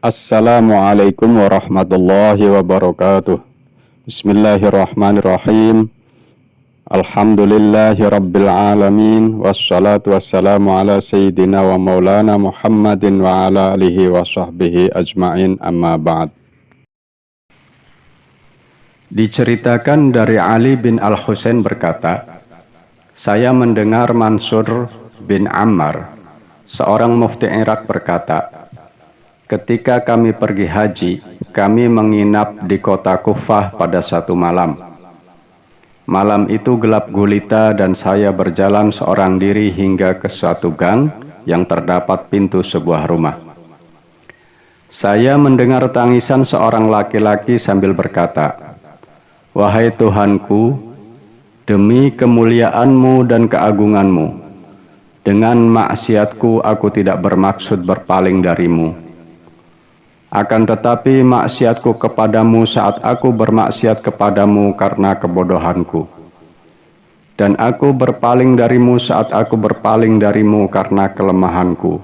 Assalamualaikum warahmatullahi wabarakatuh. Bismillahirrahmanirrahim. Alhamdulillahi rabbil alamin. Wassalatu wassalamu ala sayyidina wa maulana Muhammadin wa ala alihi wa sahbihi ajma'in, amma ba'd. Diceritakan dari Ali bin Al-Husain berkata, saya mendengar Mansur bin Ammar, seorang mufti Irak berkata, ketika kami pergi haji, kami menginap di kota Kufah pada satu malam. Malam itu gelap gulita dan saya berjalan seorang diri hingga ke suatu gang yang terdapat pintu sebuah rumah. Saya mendengar tangisan seorang laki-laki sambil berkata, wahai Tuhanku, demi kemuliaan-Mu dan keagungan-Mu, dengan maksiatku aku tidak bermaksud berpaling dari-Mu. Akan tetapi maksiatku kepadamu saat aku bermaksiat kepadamu karena kebodohanku. Dan aku berpaling darimu saat aku berpaling darimu karena kelemahanku.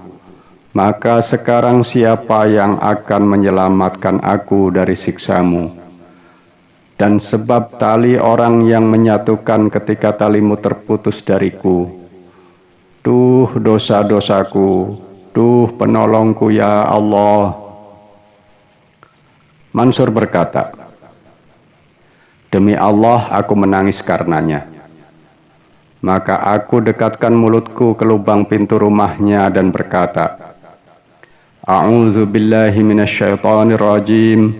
Maka sekarang siapa yang akan menyelamatkan aku dari siksamu? Dan sebab tali orang yang menyatukan ketika talimu terputus dariku. Duh dosa-dosaku, duh penolongku ya Allah. Mansur berkata, demi Allah aku menangis karenanya. Maka aku dekatkan mulutku ke lubang pintu rumahnya dan berkata, A'udzu billahi minasyaitonir rajim.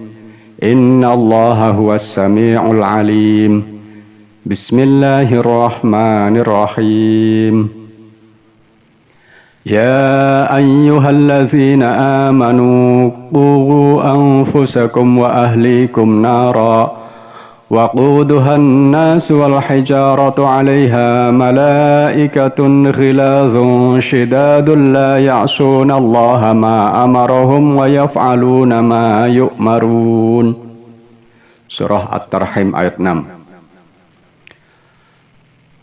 Innallaha huwas samiul alim. Bismillahirrahmanirrahim. يا أيها الذين آمنوا قوا أنفسكم وأهليكم نارا وقودها الناس والحجارة عليها ملائكة غلاظ شداد لا يعصون الله ما أمرهم ويفعلون ما يؤمرون. Surah At-Tarhim ayat 6.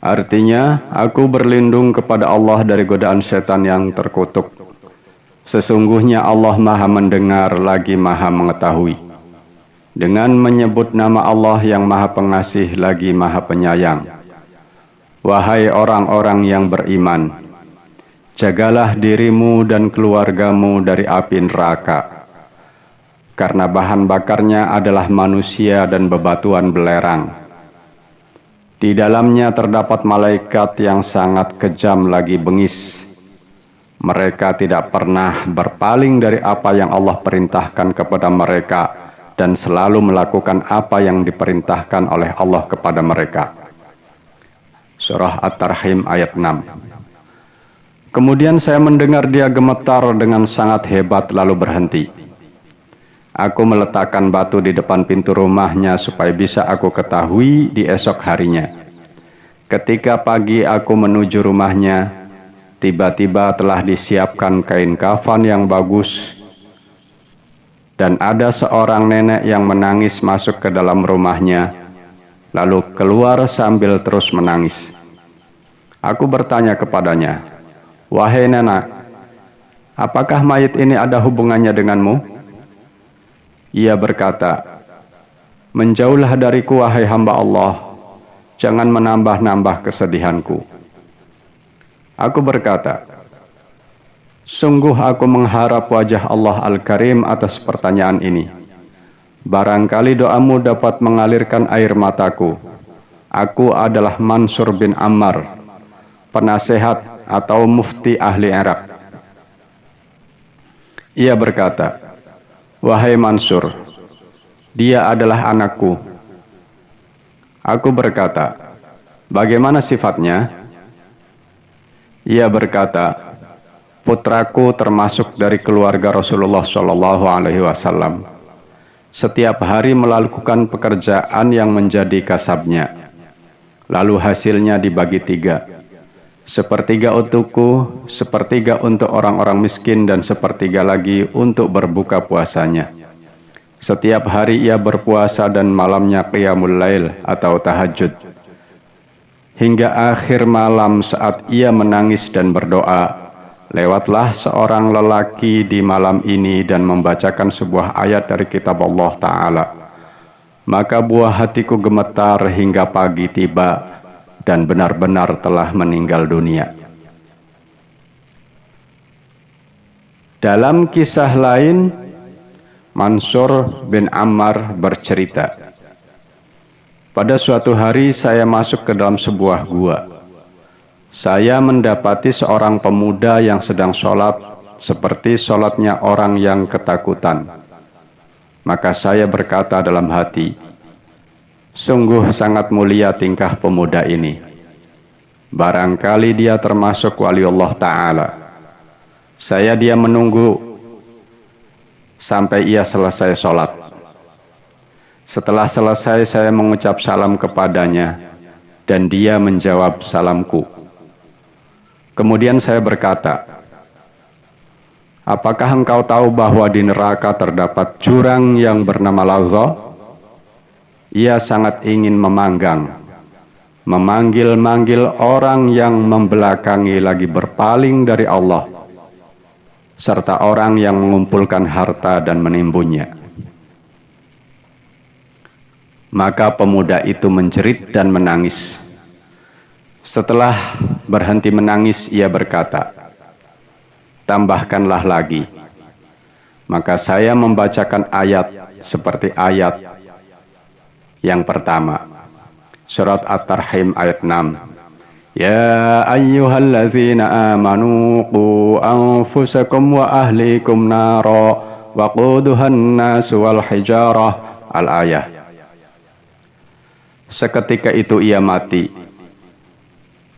Artinya, aku berlindung kepada Allah dari godaan setan yang terkutuk. Sesungguhnya Allah maha mendengar lagi maha mengetahui. Dengan menyebut nama Allah yang maha pengasih lagi maha penyayang. Wahai orang-orang yang beriman, jagalah dirimu dan keluargamu dari api neraka. Karena bahan bakarnya adalah manusia dan bebatuan belerang. Di dalamnya terdapat malaikat yang sangat kejam lagi bengis. Mereka tidak pernah berpaling dari apa yang Allah perintahkan kepada mereka dan selalu melakukan apa yang diperintahkan oleh Allah kepada mereka. Surah At-Tarhim ayat 6. Kemudian saya mendengar dia gemetar dengan sangat hebat lalu berhenti. Aku meletakkan batu di depan pintu rumahnya supaya bisa aku ketahui di esok harinya. Ketika pagi aku menuju rumahnya, tiba-tiba telah disiapkan kain kafan yang bagus, dan ada seorang nenek yang menangis masuk ke dalam rumahnya, lalu keluar sambil terus menangis. Aku bertanya kepadanya, wahai nenek, apakah mayit ini ada hubungannya denganmu? Ia berkata, menjauhlah dariku wahai hamba Allah, jangan menambah-nambah kesedihanku. Aku berkata, sungguh aku mengharap wajah Allah Al-Karim atas pertanyaan ini. Barangkali doamu dapat mengalirkan air mataku. Aku adalah Mansur bin Ammar, penasehat atau mufti ahli Irak. Ia berkata, wahai Mansur, dia adalah anakku. Aku berkata, bagaimana sifatnya? Ia berkata, putraku termasuk dari keluarga Rasulullah SAW. Setiap hari melakukan pekerjaan yang menjadi kasabnya. Lalu hasilnya dibagi 3. Sepertiga untukku, sepertiga untuk orang-orang miskin, dan sepertiga lagi untuk berbuka puasanya. Setiap hari ia berpuasa dan malamnya qiyamul lail atau tahajud. Hingga akhir malam saat ia menangis dan berdoa, lewatlah seorang lelaki di malam ini dan membacakan sebuah ayat dari kitab Allah Ta'ala. Maka buah hatiku gemetar hingga pagi tiba dan benar-benar telah meninggal dunia. Dalam kisah lain, Mansur bin Ammar bercerita, pada suatu hari saya masuk ke dalam sebuah gua. Saya mendapati seorang pemuda yang sedang sholat seperti sholatnya orang yang ketakutan. Maka saya berkata dalam hati, sungguh sangat mulia tingkah pemuda ini. Barangkali dia termasuk wali Allah Ta'ala. Saya diam menunggu sampai ia selesai sholat. Setelah selesai saya mengucap salam kepadanya dan dia menjawab salamku. Kemudian saya berkata, apakah engkau tahu bahwa di neraka terdapat jurang yang bernama Lazza? Ia sangat ingin memanggil-manggil orang yang membelakangi lagi berpaling dari Allah, serta orang yang mengumpulkan harta dan menimbunnya. Maka pemuda itu menjerit dan menangis. Setelah berhenti menangis, ia berkata, tambahkanlah lagi. Maka saya membacakan ayat seperti ayat yang pertama. Surat At-Tarhim ayat 6. Ya ayyuhallazina amanu qu anfusakum wa ahlikum nara waquduhan nasu wal hijarah. Al-ayah. Seketika itu ia mati.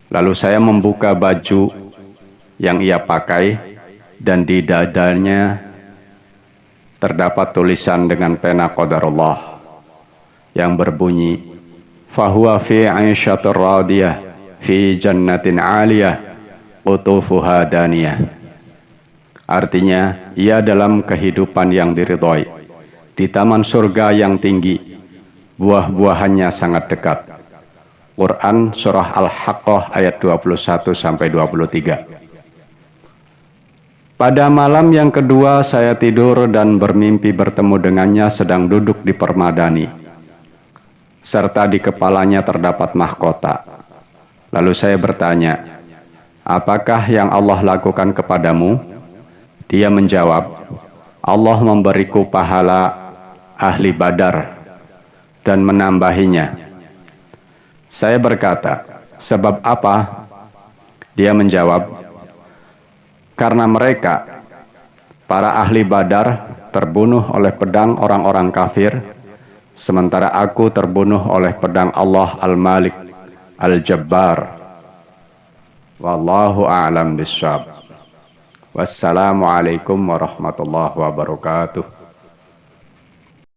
Lalu saya membuka baju yang ia pakai dan di dadanya terdapat tulisan dengan pena qadarullah yang berbunyi, fahuwa fi 'aisyatir radiyah fi jannatin 'aliyah qutufuha daniyah. Artinya, ia dalam kehidupan yang diridhoi, di taman surga yang tinggi, buah-buahannya sangat dekat. Quran Surah Al-Haqqah ayat 21-23. Pada malam yang kedua saya tidur dan bermimpi bertemu dengannya sedang duduk di permadani, serta di kepalanya terdapat mahkota. Lalu saya bertanya, apakah yang Allah lakukan kepadamu? Dia menjawab, Allah memberiku pahala ahli Badar dan menambahinya. Saya berkata, sebab apa? Dia menjawab, karena mereka, para ahli Badar, terbunuh oleh pedang orang-orang kafir, sementara aku terbunuh oleh pedang Allah Al-Malik Al-Jabbar. Wallahu a'lam bishawab. Wassalamualaikum warahmatullahi wabarakatuh.